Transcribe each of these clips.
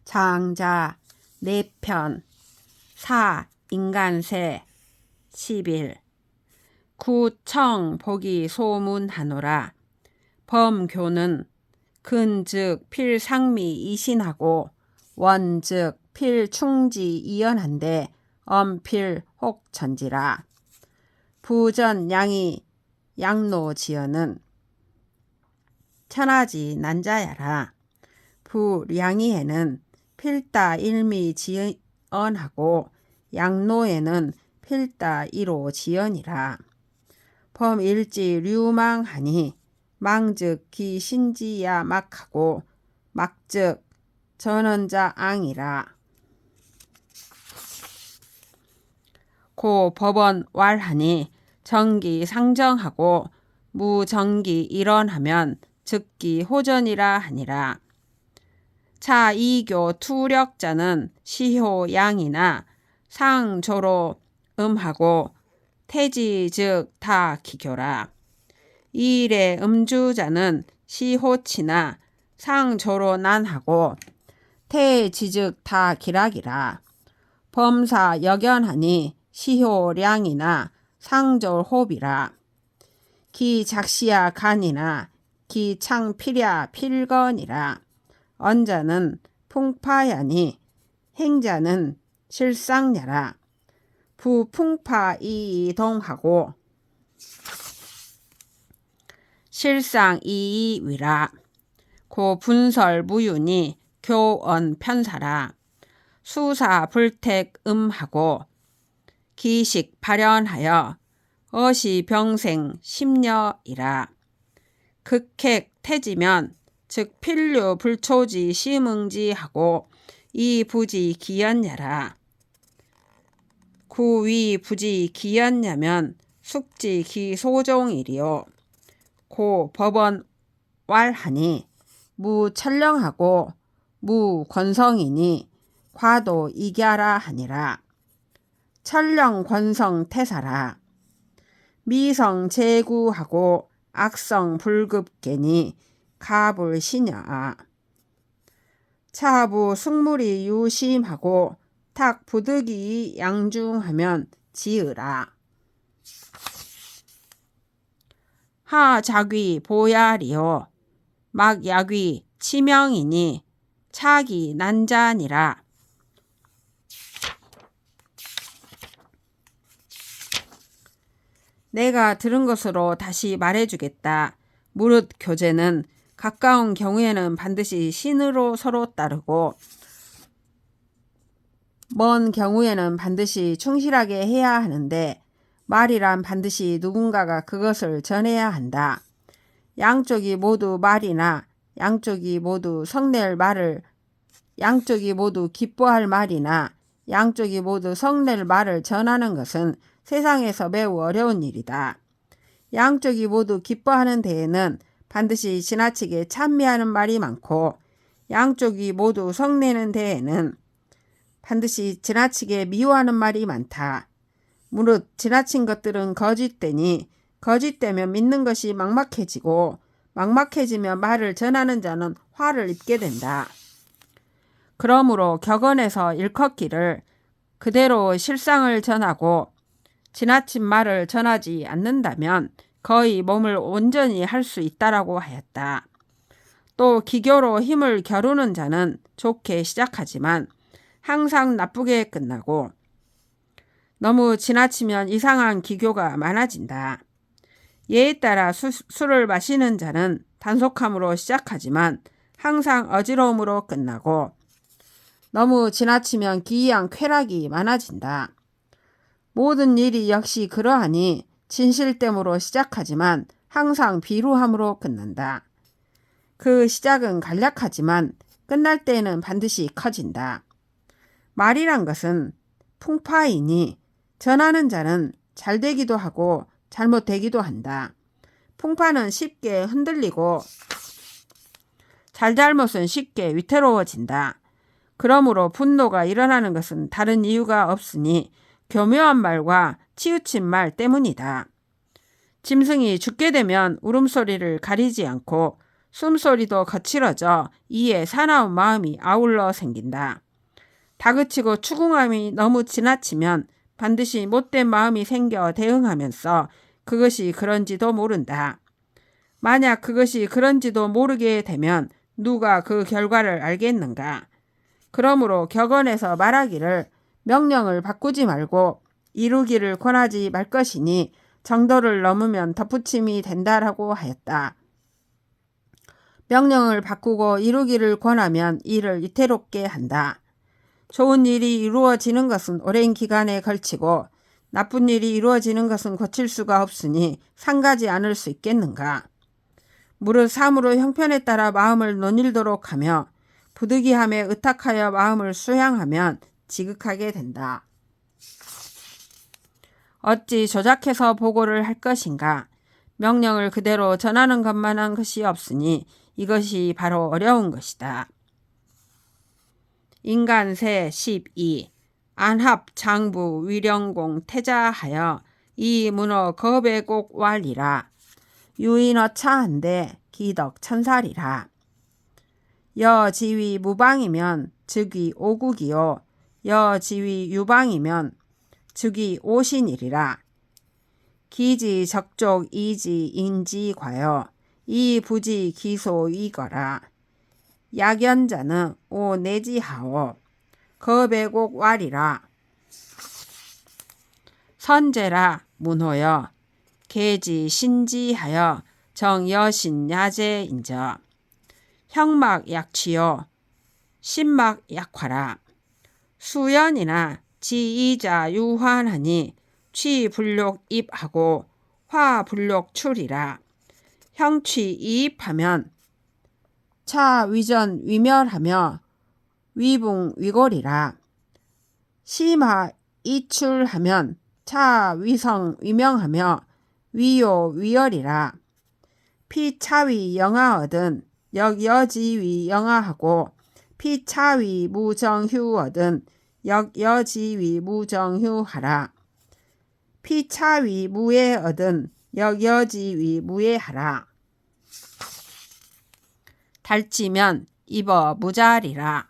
장자 4편 4. 인간세 11. 구청 보기 소문하노라. 범교는 근즉 필상미 이신하고 원즉 필충지 이연한데 엄필 혹전지라. 부전 양이 양노지연은 천하지 난자야라. 부량이에는 필다 일미 지연하고 양노에는 필다 일오 지연이라. 범일지 류망하니 망즉 기신지야 막하고 막즉 전원자 앙이라. 고 법원 왈하니 정기 상정하고 무정기 일언하면 즉기 호전이라 하니라. 차 이교 투력자는 시효 양이나 상조로 음하고 태지 즉 다 기교라. 이일의 음주자는 시호치나 상조로 난하고 태지 즉 다 기락이라. 범사 역연하니 시효량이나 상절호비라. 기 작시야 간이나 기 창필야 필건이라. 언자는 풍파야니 행자는 실상야라. 부풍파 이동하고 실상 이위라. 고 분설 무윤이 교언 편사라. 수사 불택 음하고 기식 발현하여 어시 병생 심려이라. 극핵 태지면 즉 필류 불초지 심응지하고 이 부지 기연야라. 구위 부지 기연야면 숙지 기소종이리요. 고 법원 왈하니 무철령하고 무권성이니 과도 이갸라 하니라. 철령 권성 태사라. 미성 제구하고 악성 불급계니 가불 시녀아. 차부 숙물이 유심하고 탁 부득이 양중하면 지으라. 하자귀 보야리요. 막야귀 치명이니 차기 난자니라. 내가 들은 것으로 다시 말해주겠다. 무릇 교제는 가까운 경우에는 반드시 신으로 서로 따르고 먼 경우에는 반드시 충실하게 해야 하는데 말이란 반드시 누군가가 그것을 전해야 한다. 양쪽이 모두 말이나 양쪽이 모두 성낼 말을 양쪽이 모두 기뻐할 말이나 양쪽이 모두 성낼 말을 전하는 것은 세상에서 매우 어려운 일이다. 양쪽이 모두 기뻐하는 데에는 반드시 지나치게 찬미하는 말이 많고 양쪽이 모두 성내는 데에는 반드시 지나치게 미워하는 말이 많다. 무릇 지나친 것들은 거짓되니 거짓되면 믿는 것이 막막해지고 막막해지면 말을 전하는 자는 화를 입게 된다. 그러므로 격언에서 일컫기를 그대로 실상을 전하고 지나친 말을 전하지 않는다면 거의 몸을 온전히 할 수 있다라고 하였다. 또 기교로 힘을 겨루는 자는 좋게 시작하지만 항상 나쁘게 끝나고 너무 지나치면 이상한 기교가 많아진다. 예에 따라 술을 마시는 자는 단속함으로 시작하지만 항상 어지러움으로 끝나고 너무 지나치면 기이한 쾌락이 많아진다. 모든 일이 역시 그러하니 진실됨으로 시작하지만 항상 비루함으로 끝난다. 그 시작은 간략하지만 끝날 때에는 반드시 커진다. 말이란 것은 풍파이니 전하는 자는 잘되기도 하고 잘못되기도 한다. 풍파는 쉽게 흔들리고 잘잘못은 쉽게 위태로워진다. 그러므로 분노가 일어나는 것은 다른 이유가 없으니 교묘한 말과 치우친 말 때문이다. 짐승이 죽게 되면 울음소리를 가리지 않고 숨소리도 거칠어져 이에 사나운 마음이 아울러 생긴다. 다그치고 추궁함이 너무 지나치면 반드시 못된 마음이 생겨 대응하면서 그것이 그런지도 모른다. 만약 그것이 그런지도 모르게 되면 누가 그 결과를 알겠는가? 그러므로 격언에서 말하기를 명령을 바꾸지 말고 이루기를 권하지 말 것이니 정도를 넘으면 덧붙임이 된다라고 하였다. 명령을 바꾸고 이루기를 권하면 일을 위태롭게 한다. 좋은 일이 이루어지는 것은 오랜 기간에 걸치고 나쁜 일이 이루어지는 것은 고칠 수가 없으니 상가지 않을 수 있겠는가. 무릇 삶으로 형편에 따라 마음을 논일도록 하며 부득이함에 의탁하여 마음을 수양하면 지극하게 된다. 어찌 조작해서 보고를 할 것인가. 명령을 그대로 전하는 것만한 것이 없으니 이것이 바로 어려운 것이다. 인간세 12. 안합 장부 위령공 태자하여 이 문어 겁의곡 왈이라. 유인어 차한데 기덕 천살이라. 여지위 무방이면 즉위 오국이요 여지위 유방이면 즉위 오신이리라. 기지 적족 이지 인지 과여 이 부지 기소 이거라. 약연자는 오 내지하오 겁의곡 왈이라. 선제라 문호여 계지 신지하여 정여신 야제인저. 형막 약취요 신막 약화라. 수연이나 지이자 유환하니 취불욕 입하고 화불욕 출이라. 형취 이입하면 차위전 위멸하며 위붕 위골이라. 심하 이출하면 차위성 위명하며 위요 위열이라. 피차위 영하얻은 역여지위 영하하고 피차위 무정휴얻은 역여지위 무정휴하라. 피차위 무예얻은 역여지위 무예하라. 달찌면 입어 무자리라.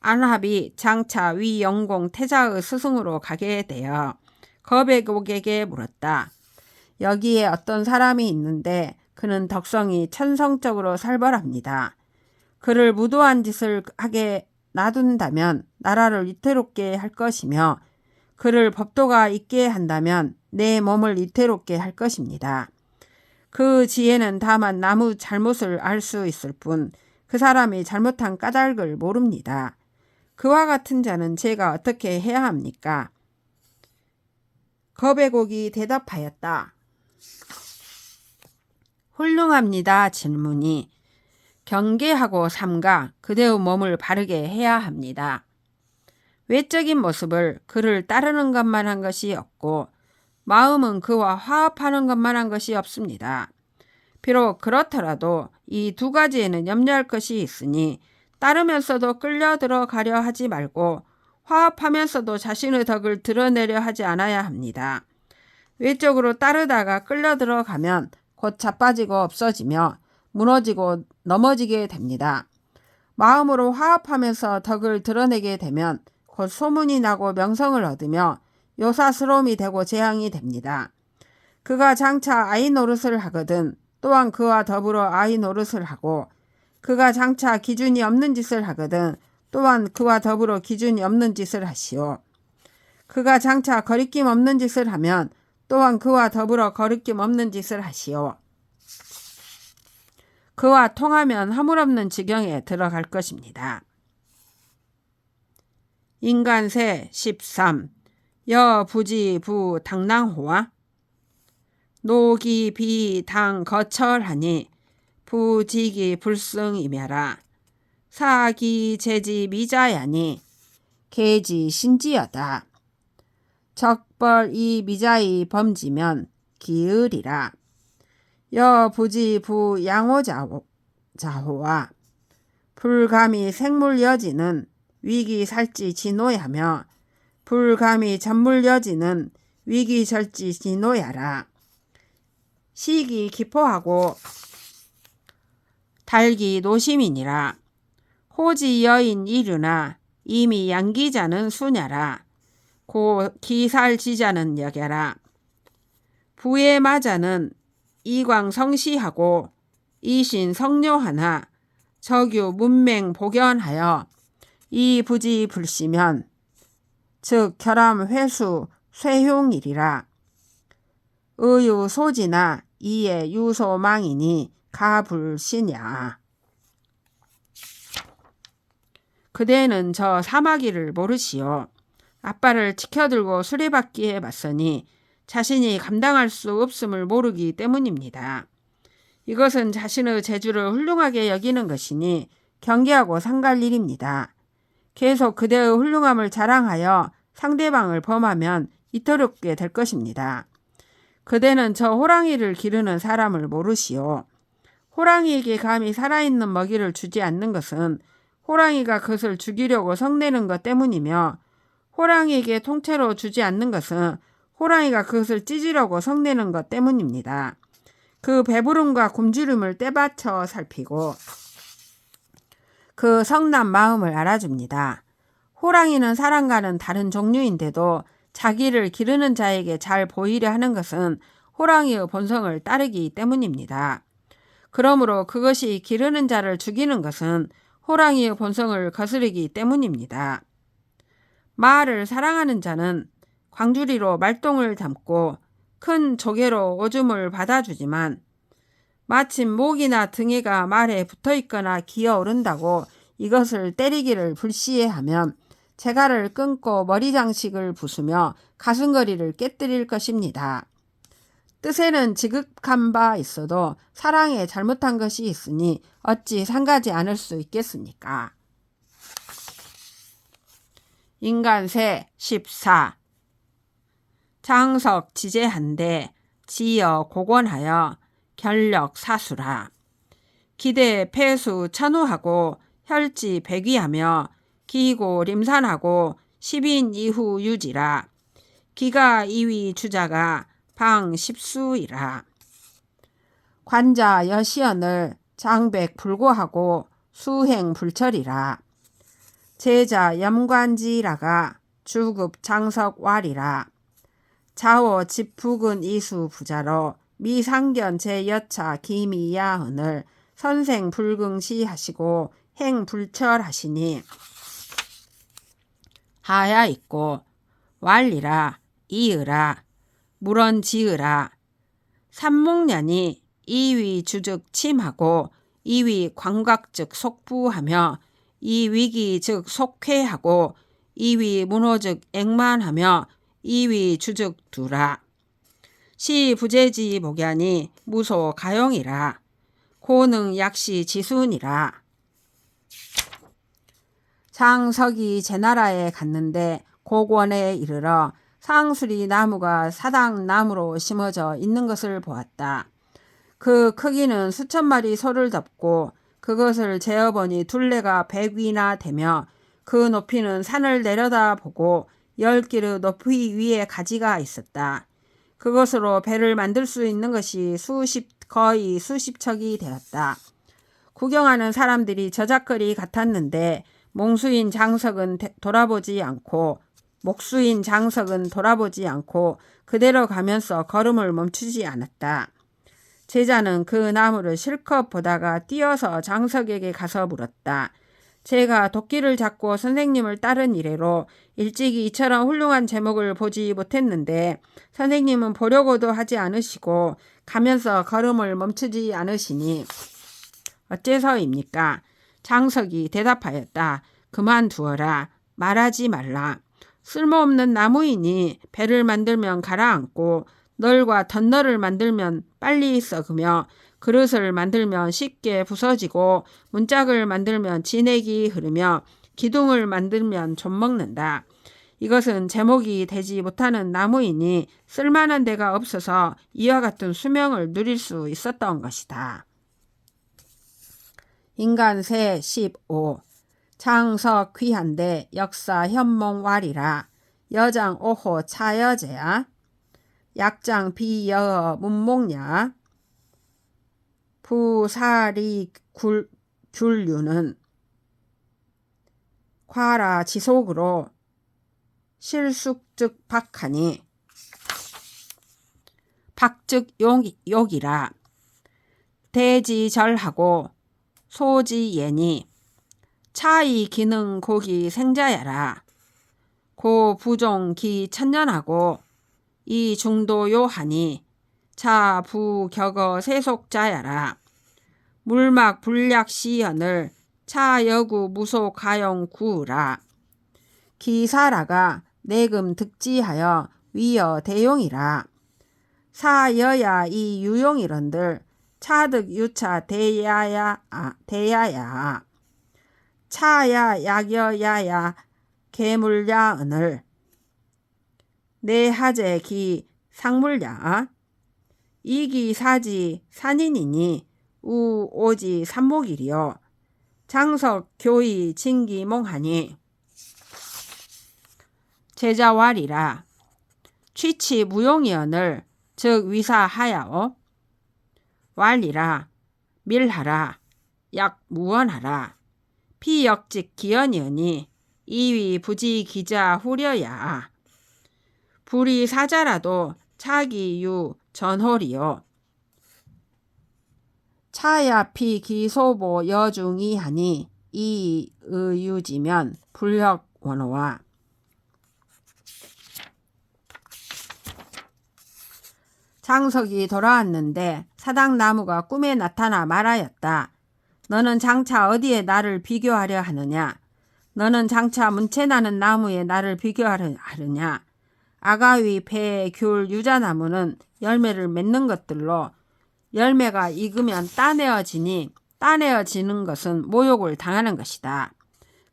안합이 장차 위영공 태자의 스승으로 가게 되어 겁의곡에게 물었다. 여기에 어떤 사람이 있는데 그는 덕성이 천성적으로 살벌합니다. 그를 무도한 짓을 하게 놔둔다면 나라를 위태롭게 할 것이며 그를 법도가 있게 한다면 내 몸을 위태롭게 할 것입니다. 그 지혜는 다만 남의 잘못을 알 수 있을 뿐 그 사람이 잘못한 까닭을 모릅니다. 그와 같은 자는 제가 어떻게 해야 합니까? 겁의곡이 대답하였다. 훌륭합니다. 질문이. 경계하고 삼가 그대의 몸을 바르게 해야 합니다. 외적인 모습을 그를 따르는 것만 한 것이 없고 마음은 그와 화합하는 것만 한 것이 없습니다. 비록 그렇더라도 이 두 가지에는 염려할 것이 있으니 따르면서도 끌려 들어가려 하지 말고 화합하면서도 자신의 덕을 드러내려 하지 않아야 합니다. 외적으로 따르다가 끌려 들어가면 곧 자빠지고 없어지며 무너지고 넘어지게 됩니다. 마음으로 화합하면서 덕을 드러내게 되면 곧 소문이 나고 명성을 얻으며 요사스러움이 되고 재앙이 됩니다. 그가 장차 아이 노릇을 하거든 또한 그와 더불어 아이 노릇을 하고 그가 장차 기준이 없는 짓을 하거든 또한 그와 더불어 기준이 없는 짓을 하시오. 그가 장차 거리낌 없는 짓을 하면 또한 그와 더불어 거리낌 없는 짓을 하시오. 그와 통하면 허물없는 지경에 들어갈 것입니다. 인간세 13. 여부지 부 당랑호와 노기 비 당 거철하니 부지기 불승이며라. 사기 제지 미자야니 계지 신지여다. 적벌 이 미자이 범지면 기을이라. 여부지 부 양호자호와 불감이 생물여지는 위기살지 진노야며 불감이 전물여지는 위기절지 진노야라. 시기 기포하고 달기 노심이니라. 호지 여인 이류나 이미 양기자는 수냐라. 고 기살지자는 여겨라. 부의 마자는 이광성시하고 이신 성료하나 적유 문맹 복연하여 이 부지 불시면 즉 결함 회수 쇠흉이리라. 의유 소지나 이에 유소망이니 가불시냐. 그대는 저 사마귀를 모르시오. 아빠를 치켜들고 수레바퀴에 맞서니 자신이 감당할 수 없음을 모르기 때문입니다. 이것은 자신의 재주를 훌륭하게 여기는 것이니 경계하고 상갈 일입니다. 계속 그대의 훌륭함을 자랑하여 상대방을 범하면 이토롭게 될 것입니다. 그대는 저 호랑이를 기르는 사람을 모르시오. 호랑이에게 감히 살아있는 먹이를 주지 않는 것은 호랑이가 그것을 죽이려고 성내는 것 때문이며, 호랑이에게 통째로 주지 않는 것은 호랑이가 그것을 찢으려고 성내는 것 때문입니다. 그 배부름과 굶주림을 떼받쳐 살피고 그 성난 마음을 알아줍니다. 호랑이는 사람과는 다른 종류인데도 자기를 기르는 자에게 잘 보이려 하는 것은 호랑이의 본성을 따르기 때문입니다. 그러므로 그것이 기르는 자를 죽이는 것은 호랑이의 본성을 거스르기 때문입니다. 말을 사랑하는 자는 광주리로 말똥을 담고 큰 조개로 오줌을 받아주지만 마침 목이나 등에가 말에 붙어있거나 기어오른다고 이것을 때리기를 불시해하면 재갈을 끊고 머리장식을 부수며 가슴거리를 깨뜨릴 것입니다. 뜻에는 지극한 바 있어도 사랑에 잘못한 것이 있으니 어찌 상가지 않을 수 있겠습니까? 인간세 14. 장석 지제한데 지어 고권하여 결력 사수라. 기대 폐수 천우하고 혈지 백위하며 기고 림산하고 10인 이후 유지라. 기가 2위 주자가 방 10수이라. 관자 여시언을 장백 불고하고 수행 불철이라. 제자 염관지라가 주급 장석 왈이라. 자워 집북은 이수 부자로 미상견 제여차 기미야언을 선생 불긍시 하시고 행 불철하시니 하야 있고 왈리라 이으라 물언 지으라. 삼목년이 이위 주즉 침하고 이위 광각즉 속부하며 이위기 즉 속회하고 이위 문호즉 액만하며 이위 주즉 두라. 시 부재지 목야니 무소 가용이라. 고능 약시 지순이라. 장석이 제나라에 갔는데 고권에 이르러 상수리 나무가 사당 나무로 심어져 있는 것을 보았다. 그 크기는 수천 마리 소를 덮고 그것을 재어보니 둘레가 100위나 되며 그 높이는 산을 내려다보고 10길의 높이 위에 가지가 있었다. 그것으로 배를 만들 수 있는 것이 거의 수십 척이 되었다. 구경하는 사람들이 저작거리 같았는데 목수인 장석은 돌아보지 않고 그대로 가면서 걸음을 멈추지 않았다. 제자는 그 나무를 실컷 보다가 뛰어서 장석에게 가서 물었다. 제가 도끼를 잡고 선생님을 따른 이래로 일찍이 이처럼 훌륭한 제목을 보지 못했는데 선생님은 보려고도 하지 않으시고 가면서 걸음을 멈추지 않으시니 어째서입니까? 장석이 대답하였다. 그만두어라. 말하지 말라. 쓸모없는 나무이니 배를 만들면 가라앉고 널과 덧널을 만들면 빨리 썩으며 그릇을 만들면 쉽게 부서지고 문짝을 만들면 진액이 흐르며 기둥을 만들면 좀 먹는다. 이것은 제목이 되지 못하는 나무이니 쓸만한 데가 없어서 이와 같은 수명을 누릴 수 있었던 것이다. 인간세 15. 장석 귀한데 역사 현몽왈이라. 여장 오호 차여제야. 약장 비여어 문목냐. 부사리 귤류는 과라 지속으로 실숙즉 박하니 박즉 욕이라. 대지절하고 소지예니 차이 기능 고기 생자야라. 고 부종 기 천년하고 이 중도요하니 자 부격어 세속자야라. 물막 불약 시연을 차 여구 무소 가용 구라. 기사라가 내금 득지하여 위여 대용이라. 사여야 이 유용이런들 차득 유차 대야야 차야 약여야야 개물야은을 내하제 기 상물야 이기 사지 산인이니 우 오지 삼목이리요. 장석 교의 진기 몽하니 제자왈이라. 취치 무용이언을 즉 위사하야오. 왈이라. 밀하라. 약 무언하라. 피역직 기연이언이 이위 부지 기자 후려야. 불이 사자라도 차기유 전홀이요. 차야 피 기소보 여중이하니 이 의유지면 불역 원호와. 장석이 돌아왔는데 사당나무가 꿈에 나타나 말하였다. 너는 장차 어디에 나를 비교하려 하느냐? 너는 장차 문채나는 나무에 나를 비교하려 하느냐? 아가위, 배, 귤, 유자나무는 열매를 맺는 것들로 열매가 익으면 따내어지니 따내어지는 것은 모욕을 당하는 것이다.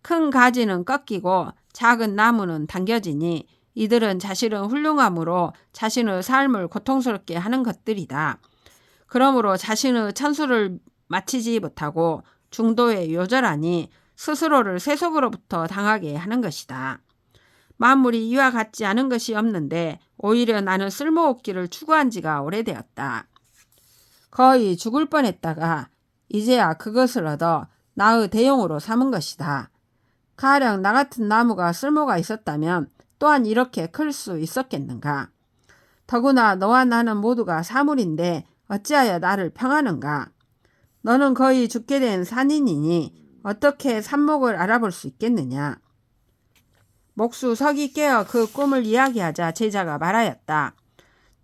큰 가지는 꺾이고 작은 나무는 당겨지니 이들은 자신은 훌륭함으로 자신의 삶을 고통스럽게 하는 것들이다. 그러므로 자신의 천수를 마치지 못하고 중도에 요절하니 스스로를 세속으로부터 당하게 하는 것이다. 만물이 이와 같지 않은 것이 없는데 오히려 나는 쓸모없기를 추구한 지가 오래되었다. 거의 죽을 뻔했다가 이제야 그것을 얻어 나의 대용으로 삼은 것이다. 가령 나 같은 나무가 쓸모가 있었다면 또한 이렇게 클 수 있었겠는가? 더구나 너와 나는 모두가 사물인데 어찌하여 나를 평하는가? 너는 거의 죽게 된 산인이니 어떻게 산목을 알아볼 수 있겠느냐? 목수석이 깨어 그 꿈을 이야기하자 제자가 말하였다.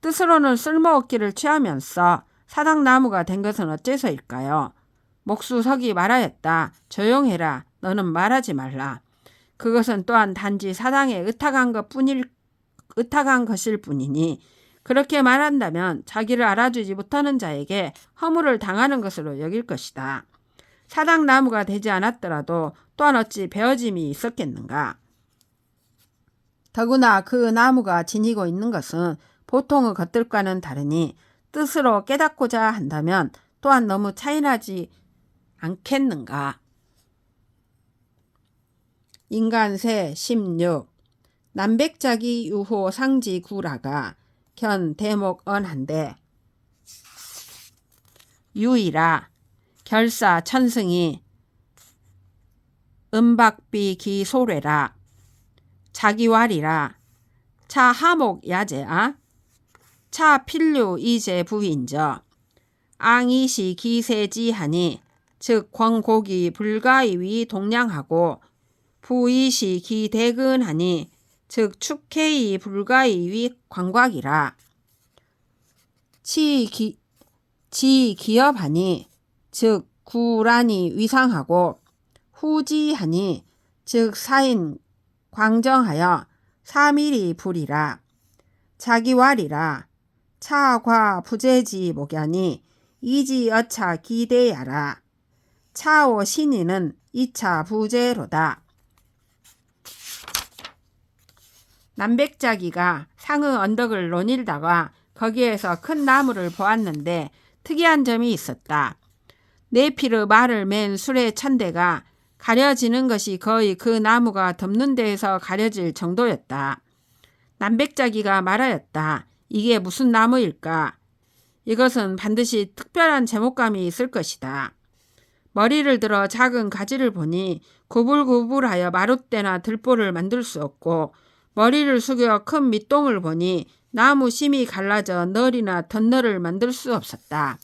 뜻으로는 쓸모없기를 취하면서 사당나무가 된 것은 어째서일까요? 목수석이 말하였다. 조용해라. 너는 말하지 말라. 그것은 또한 단지 사당에 의탁한 것일 뿐이니 그렇게 말한다면 자기를 알아주지 못하는 자에게 허물을 당하는 것으로 여길 것이다. 사당나무가 되지 않았더라도 또한 어찌 베어짐이 있었겠는가? 더구나 그 나무가 지니고 있는 것은 보통의 것들과는 다르니 뜻으로 깨닫고자 한다면 또한 너무 차이나지 않겠는가? 인간세 16 남백자기 유호 상지구라가 견 대목 언한데 유이라 결사 천승이 음박비 기소래라 자기왈이라 차 하목 야제아 차 필류 이제 부인저 앙이시 기세지하니 즉 광고기 불가이위 동량하고 부이시 기대근하니 즉 축해이 불가이위 광곽이라 지기업하니 즉 구란이 위상하고 후지하니 즉 사인 광정하여 사밀이 불이라 자기왈이라 차과 부재지 목야니 이지어차 기대야라 차오 신이는 이차 부재로다. 남백자기가 상의 언덕을 논일다가 거기에서 큰 나무를 보았는데 특이한 점이 있었다. 네피르 말을 맨 수레 천대가 가려지는 것이 거의 그 나무가 덮는 데에서 가려질 정도였다. 남백자기가 말하였다. 이게 무슨 나무일까? 이것은 반드시 특별한 제목감이 있을 것이다. 머리를 들어 작은 가지를 보니 구불구불하여 마룻대나 들보를 만들 수 없고, 머리를 숙여 큰 밑동을 보니 나무 심이 갈라져 널이나 덧널을 만들 수 없었다.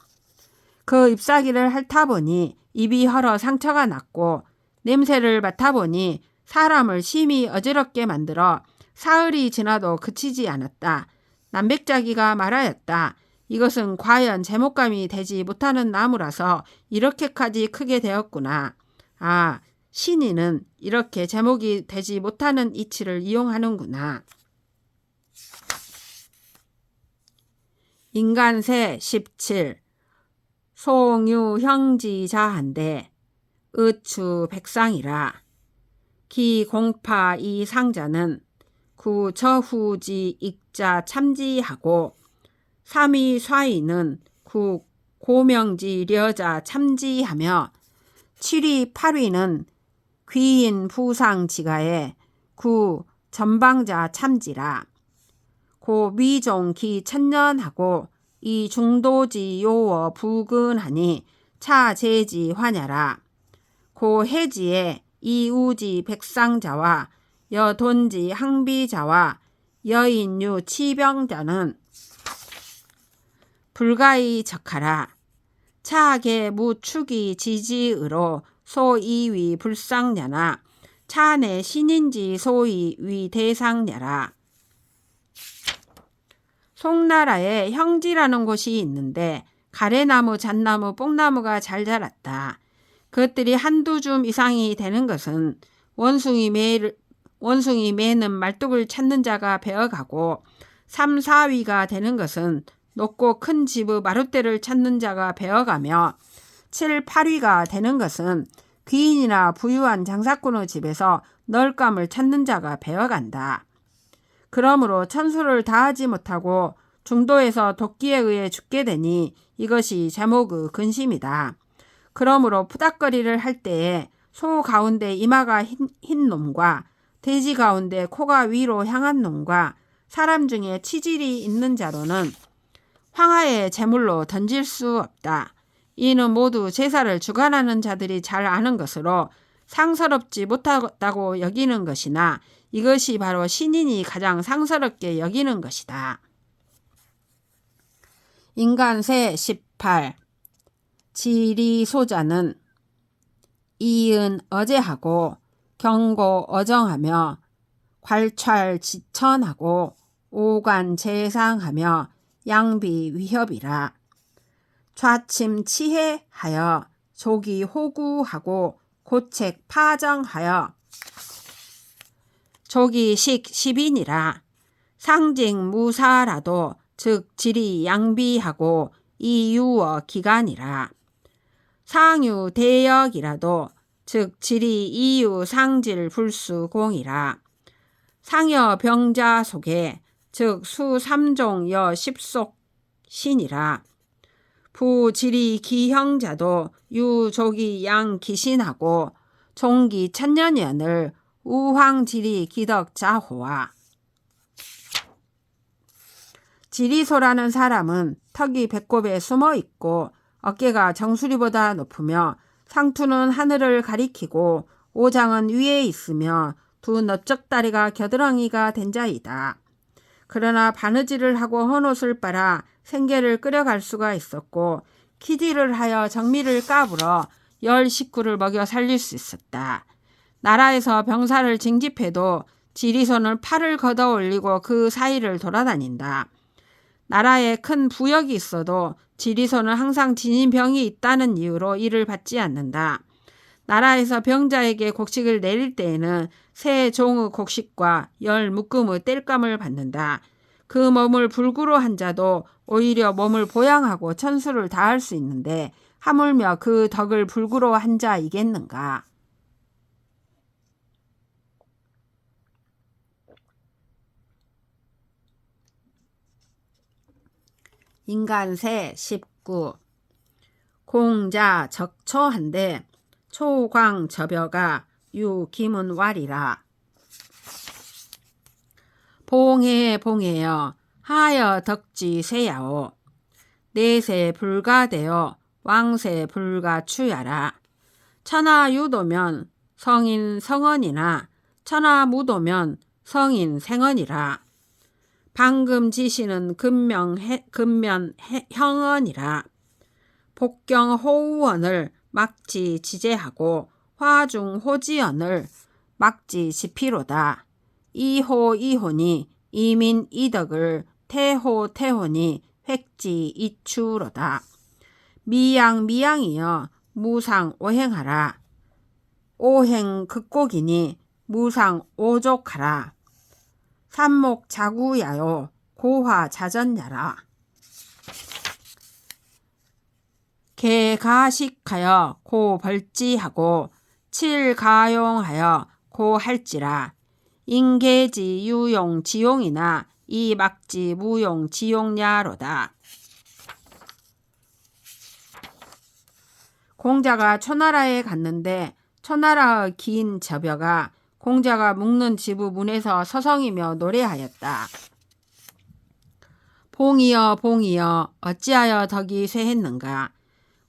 그 잎사귀를 핥아보니 입이 헐어 상처가 났고, 냄새를 맡아보니 사람을 심히 어지럽게 만들어 사흘이 지나도 그치지 않았다. 남백자기가 말하였다. 이것은 과연 제목감이 되지 못하는 나무라서 이렇게까지 크게 되었구나. 아, 신인은 이렇게 제목이 되지 못하는 이치를 이용하는구나. 인간세 17. 송유형지자한데 의추백상이라. 기공파 이상자는 구저후지 익자 참지하고, 삼위좌위는 구 고명지려자 참지하며, 칠위팔위는 귀인 부상지가에 구 전방자 참지라. 고 미종 기 천년하고 이 중도지 요어 부근하니 차제지 환야라. 고 해지에 이우지 백상자와 여돈지 항비자와 여인유 치병자는 불가히 적하라. 차계 무축이 지지의로 소이위 불상냐나 차내 신인지 소이 위 대상냐라. 송나라에 형지라는 곳이 있는데 가래나무, 잣나무, 뽕나무가 잘 자랐다. 그것들이 한두 줌 이상이 되는 것은 원숭이 매는 말뚝을 찾는 자가 베어가고, 3, 4위가 되는 것은 높고 큰 집의 마룻대를 찾는 자가 베어가며, 7, 8위가 되는 것은 귀인이나 부유한 장사꾼의 집에서 널감을 찾는 자가 베어간다. 그러므로 천수를 다하지 못하고 중도에서 도끼에 의해 죽게 되니 이것이 제목의 근심이다. 그러므로 푸닥거리를 할 때에 소 가운데 이마가 흰 놈과 돼지 가운데 코가 위로 향한 놈과 사람 중에 치질이 있는 자로는 황하의 제물로 던질 수 없다. 이는 모두 제사를 주관하는 자들이 잘 아는 것으로 상서롭지 못하다고 여기는 것이나, 이것이 바로 신인이 가장 상스럽게 여기는 것이다. 인간세 18. 지리소자는 이은 어제하고 경고 어정하며 괄찰지천하고 오관재상하며 양비 위협이라. 좌침치해하여 조기 호구하고 고책 파정하여 조기식 10인이라. 상징무사라도 즉 지리 양비하고 이유어 기간이라. 상유대역이라도 즉 지리 이유 상질 불수공이라. 상여 병자 속에 즉 수삼종 여 십속 신이라. 부지리 기형자도 유조기 양 기신하고 종기 천년연을 우황지리 기덕자호와. 지리소라는 사람은 턱이 배꼽에 숨어 있고 어깨가 정수리보다 높으며 상투는 하늘을 가리키고 오장은 위에 있으며 두 넓적다리가 겨드랑이가 된 자이다. 그러나 바느질을 하고 헌옷을 빨아 생계를 끌어갈 수가 있었고, 키질을 하여 정미를 까불어 열 식구를 먹여 살릴 수 있었다. 나라에서 병사를 징집해도 지리손을 팔을 걷어 올리고 그 사이를 돌아다닌다. 나라에 큰 부역이 있어도 지리손은 항상 지닌 병이 있다는 이유로 일을 받지 않는다. 나라에서 병자에게 곡식을 내릴 때에는 새 종의 곡식과 열 묶음의 땔감을 받는다. 그 몸을 불구로 한 자도 오히려 몸을 보양하고 천수를 다할 수 있는데 하물며 그 덕을 불구로 한 자이겠는가. 인간세 19. 공자 적초한데 초광저벼가 유기문왈이라. 봉해 봉해여 하여 덕지 세야오. 내세 불가되어 왕세 불가추야라. 천하 유도면 성인 성언이나 천하 무도면 성인 생언이라. 방금 지시는 근면 형언이라. 복경 호우언을 막지 지제하고 화중 호지언을 막지 지피로다. 이호 이혼이 이민 이덕을 태호 태혼이 획지 이추로다. 미양 미양이여 무상 오행하라. 오행 극곡이니 무상 오족하라. 삼목 자구야요 고화 자전야라. 개가식하여 고 벌지하고 칠가용하여 고 할지라. 인계지 유용 지용이나 이 막지 무용 지용야로다. 공자가 초나라에 갔는데 초나라의 긴 저벼가 공자가 묵는 지부 문에서 서성이며 노래하였다. 봉이여 봉이여 어찌하여 덕이 쇠했는가.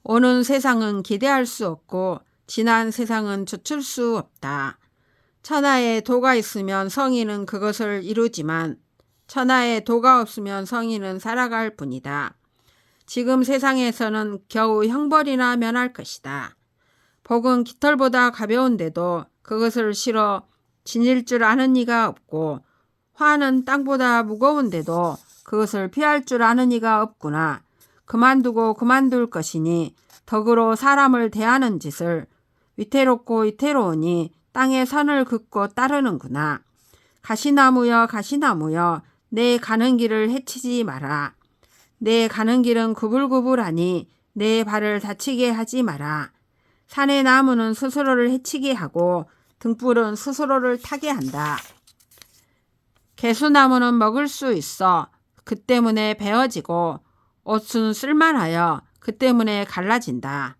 오는 세상은 기대할 수 없고 지난 세상은 멈출 수 없다. 천하에 도가 있으면 성인은 그것을 이루지만 천하에 도가 없으면 성인은 살아갈 뿐이다. 지금 세상에서는 겨우 형벌이나 면할 것이다. 복은 깃털보다 가벼운데도 그것을 실어 지닐 줄 아는 이가 없고 화는 땅보다 무거운데도 그것을 피할 줄 아는 이가 없구나. 그만두고 그만둘 것이니 덕으로 사람을 대하는 짓을 위태롭고 위태로우니 땅에 선을 긋고 따르는구나. 가시나무여 가시나무여 내 가는 길을 해치지 마라. 내 가는 길은 구불구불하니 내 발을 다치게 하지 마라. 산의 나무는 스스로를 해치게 하고 등불은 스스로를 타게 한다. 개수나무는 먹을 수 있어 그 때문에 베어지고 옷은 쓸만하여 그 때문에 갈라진다.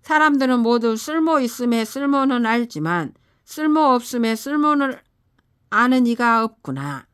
사람들은 모두 쓸모 있음에 쓸모는 알지만 쓸모 없음에 쓸모를 아는 이가 없구나.